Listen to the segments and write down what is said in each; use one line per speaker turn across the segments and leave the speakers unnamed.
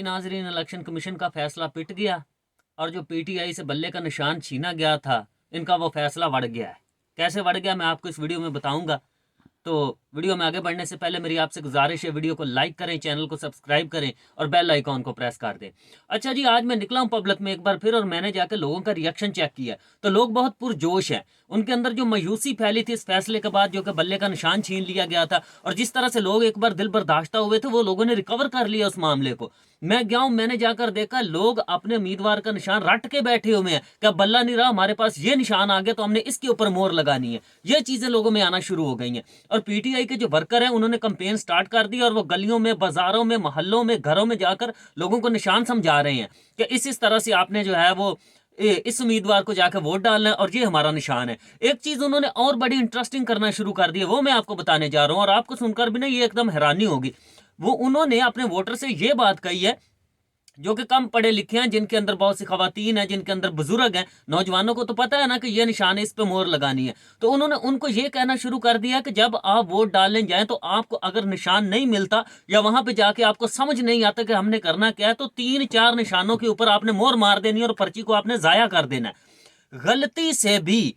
नाजरीन, election commission का फैसला पिट गया और जो पीटीआई से बल्ले का निशान छीना गया था, इनका वो फैसला बढ़ गया है। कैसे बढ़ गया मैं आपको इस वीडियो में बताऊंगा। तो वीडियो में आगे बढ़ने से पहले मेरी आपसे गुजारिश है, वीडियो को लाइक करें, चैनल को सब्सक्राइब करें और बेल आइकॉन को प्रेस कर दें। अच्छा जी, आज मैं निकला हूं पब्लिक में एक बार फिर और मैंने जाकर लोगों का रिएक्शन चेक किया। तो लोग बहुत पुरजोश हैं। उनके अंदर जो मायूसी फैली थी इस फैसले के बाद, जो कि बल्ले का निशान छीन लिया गया था, और जिस तरह से लोग एक बार दिल बर्दाश्ता हुए थे, वो लोगों ने रिकवर कर लिया उस मामले को। मैं गया हूं, मैंने जाकर देखा लोग अपने उम्मीदवार का निशान रट के बैठे हुए हैं। क्या बल्ला नहीं रहा, हमारे पास ये निशान आ गया तो हमने इसके ऊपर मोहर लगानी है। ये चीजें लोगों में आना शुरू हो गई हैं। और पीटीआई के जो वर्कर हैं उन्होंने कंपेन स्टार्ट कर दी और वो गलियों में, बाजारों में, मोहल्लों में, घरों में जाकर लोगों को निशान समझा रहे हैं कि इस तरह से आपने जो है वो इस उम्मीदवार को जाकर वोट डालना है और ये हमारा निशान है। एक चीज उन्होंने और बड़ी इंटरेस्टिंग करना शुरू कर दी है, वो मैं आपको बताने जा रहा हूं और आपको सुनकर भी ना ये एकदम हैरानी होगी। वो उन्होंने अपने वोटर से ये बात कही है, जो कि कम पढ़े लिखे हैं, जिनके अंदर बहुत सी खवातीन हैं, जिनके अंदर बुजुर्ग हैं, नौजवानों को तो पता है ना कि ये निशान है, इस पे मोहर लगानी है। तो उन्होंने उनको ये कहना शुरू कर दिया कि जब आप वोट डालने जाएं तो आपको अगर निशान नहीं मिलता या वहां पे जाके आपको समझ नहीं आता कि हमने करना क्या है, तो 3-4 निशानों के ऊपर आपने मोहर मार देनी है और पर्ची को आपने जाया कर देना है। गलती से भी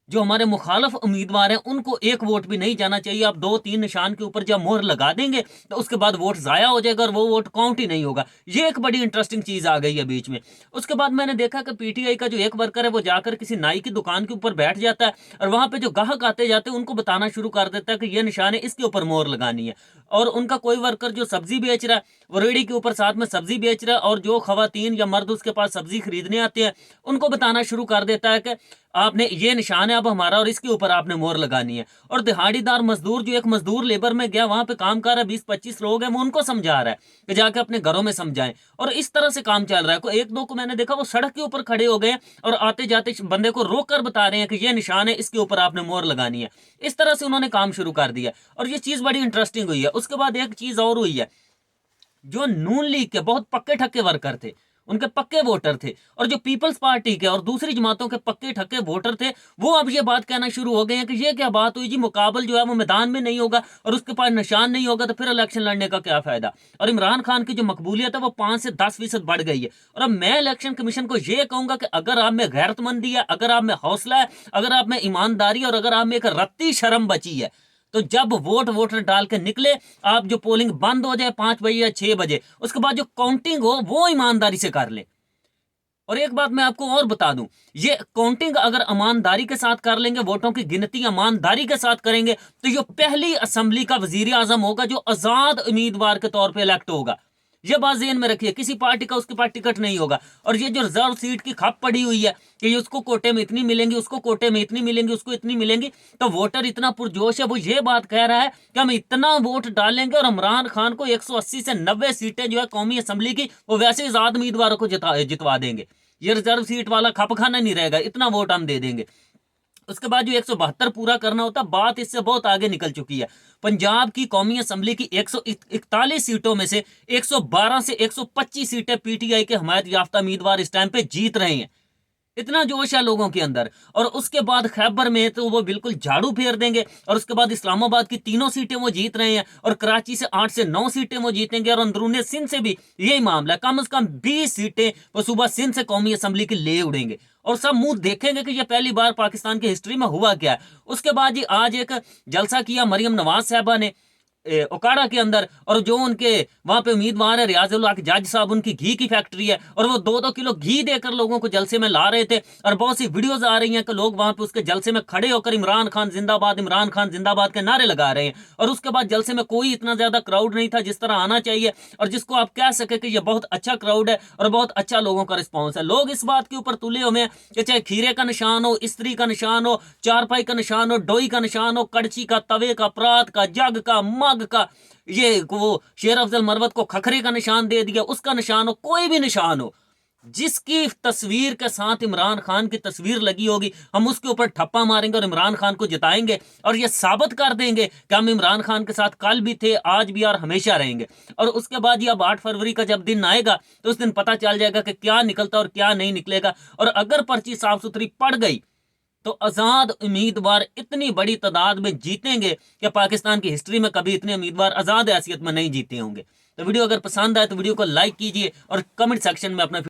जो हमारे मुखालफ उम्मीदवार हैं उनको एक वोट भी नहीं जाना चाहिए। आप 2-3 निशान के ऊपर जब मोहर लगा देंगे तो उसके बाद वोट जाया हो जाएगा और वो वोट काउंट ही नहीं होगा। ये एक बड़ी इंटरेस्टिंग चीज आ गई है बीच में। उसके बाद मैंने देखा कि पीटीआई का जो एक वर्कर है वो जाकर किसी नाई की दुकान के ऊपर बैठ जाता है और वहां पे जो ग्राहक आते जाते हैं उनको बताना शुरू कर देता है कि ये निशान है, इसके ऊपर मोहर लगानी है। और उनका कोई वर्कर जो सब्जी बेच रहा है वो रेडी के ऊपर साथ में सब्जी बेच रहा है और जो खवातीन या मर्द उसके पास सब्जी खरीदने आते हैं उनको बताना शुरू कर देता है कि आपने ये निशान है अब हमारा और इसके ऊपर आपने मोहर लगानी है। और दिहाड़ीदार मजदूर, जो एक मजदूर लेबर में गया वहां पे काम कर रहा है, 20-25 लोग हैं, वो उनको समझा रहा है कि जाके अपने घरों में समझाएं। और इस तरह से काम चल रहा है। एक दो को मैंने देखा वो सड़क के ऊपर खड़े हो गए और आते जाते बंदे को रोक कर बता रहे हैं कि ये निशान है, इसके ऊपर आपने मोहर लगानी है। इस तरह से उन्होंने काम शुरू कर दिया और ये चीज बड़ी इंटरेस्टिंग हुई है। उसके बाद एक चीज और हुई है, जो नून लीग के बहुत पक्के ठक्के वर्कर थे, उनके पक्के वोटर थे, और जो पीपल्स पार्टी के और दूसरी जमातों के पक्के ठक्के वोटर थे, वो अब ये बात कहना शुरू हो गए हैं कि ये क्या बात हुई जी, मुकाबल जो है वो मैदान में नहीं होगा और उसके पास निशान नहीं होगा तो फिर इलेक्शन लड़ने का क्या फायदा। और इमरान खान की जो मकबूलियत है वो 5 से 10% बढ़ गई है। और अब मैं इलेक्शन कमीशन को ये कहूंगा कि अगर आप में गैरतमंदी है, अगर आप में हौसला है, अगर आप में ईमानदारी और अगर आप में एक रत्ती शर्म बची है, तो जब वोटर डाल के निकले, आप जो पोलिंग बंद हो जाए 5 बजे या 6 बजे, उसके बाद जो काउंटिंग हो वो ईमानदारी से कर ले। और एक बात मैं आपको और बता दूं, ये काउंटिंग अगर ईमानदारी के साथ कर लेंगे, वोटों की गिनती ईमानदारी के साथ करेंगे, तो ये पहली असेंबली का वजीर आजम होगा जो आजाद उम्मीदवार के तौर पे इलेक्ट होगा। ये बात ज़हन में रखिए, किसी पार्टी का उसके पास टिकट नहीं होगा। और ये जो रिजर्व सीट की खप पड़ी हुई है कि ये उसको कोटे में इतनी मिलेंगी, उसको कोटे में इतनी मिलेंगी, उसको इतनी मिलेंगी, तो वोटर इतना पुरजोश है, वो ये बात कह रहा है कि हम इतना वोट डालेंगे और इमरान खान को 180 से 90 सीटें जो है कौमी असेंबली की वो वैसे आजाद उम्मीदवारों को जितवा देंगे। ये रिजर्व सीट वाला खप खाना नहीं रहेगा, इतना वोट हम दे देंगे। उसके बाद जो 172 पूरा करना होता, बात इससे बहुत आगे निकल चुकी है। पंजाब की कौमी असेंबली की 141 सीटों में से 112 से 125 सीटें पीटीआई के हमायत याफ्ता उम्मीदवार इस टाइम पे जीत रहे हैं। इतना जोश है लोगों के अंदर। और उसके बाद खैबर में तो वो बिल्कुल झाड़ू फेर देंगे और उसके बाद इस्लामाबाद की 3 सीटें वो जीत रहे हैं और कराची से 8 से 9 सीटें वो जीतेंगे और अंदरूनी सिंध से भी यही मामला है, कम से कम 20 सीटें वो सुबह सिंध से कौमी असेंबली की ले उड़ेंगे और सब मुंह देखेंगे कि ये पहली बार पाकिस्तान की हिस्ट्री में हुआ क्या है। उसके बाद जी आज एक जलसा किया मरियम नवाज साहबा ने ओकाड़ा के अंदर, और जो उनके वहां पे उम्मीदवार है रियाजुल हक जज साहब, उनकी घी की फैक्ट्री है और वो 2-2 किलो घी देकर लोगों को जलसे में ला रहे थे। और बहुत सी वीडियोस आ रही हैं कि लोग वहां पे उसके जलसे में खड़े होकर इमरान खान जिंदाबाद, इमरान खान जिंदाबाद के नारे लगा रहे हैं। और उसके बाद जलसे में कोई इतना ज्यादा क्राउड नहीं था जिस तरह आना चाहिए और जिसको आप कह सके कि ये बहुत अच्छा क्राउड है और बहुत अच्छा लोगों का रिस्पॉन्स है। लोग इस बात के ऊपर तुले हुए हैं कि चाहे खीरे का निशान हो, स्त्री का निशान हो, चारपाई का निशान हो, डोई का निशान हो, कड़ची का, तवे का, परात का, जग का, मग का, ये वो शेर अफजल मरवत को खखरे का निशान दे दिया, उसका निशान हो, कोई भी निशान हो, जिसकी तस्वीर के साथ इमरान खान की तस्वीर लगी होगी, हम उसके ऊपर ठप्पा मारेंगे और इमरान खान को जिताएंगे और ये साबित कर देंगे कि हम इमरान खान के साथ कल भी थे, आज भी और हमेशा रहेंगे। और उसके बाद ये अब 8 फरवरी का जब दिन आएगा तो उस दिन पता चल जाएगा कि क्या निकलता और क्या नहीं निकलेगा। और अगर पर्ची साफ सुथरी पड़ गई तो आजाद उम्मीदवार इतनी बड़ी तादाद में जीतेंगे कि पाकिस्तान की हिस्ट्री में कभी इतने उम्मीदवार आजाद हैसियत में नहीं जीते होंगे। तो वीडियो अगर पसंद आए तो वीडियो को लाइक कीजिए और कमेंट सेक्शन में अपना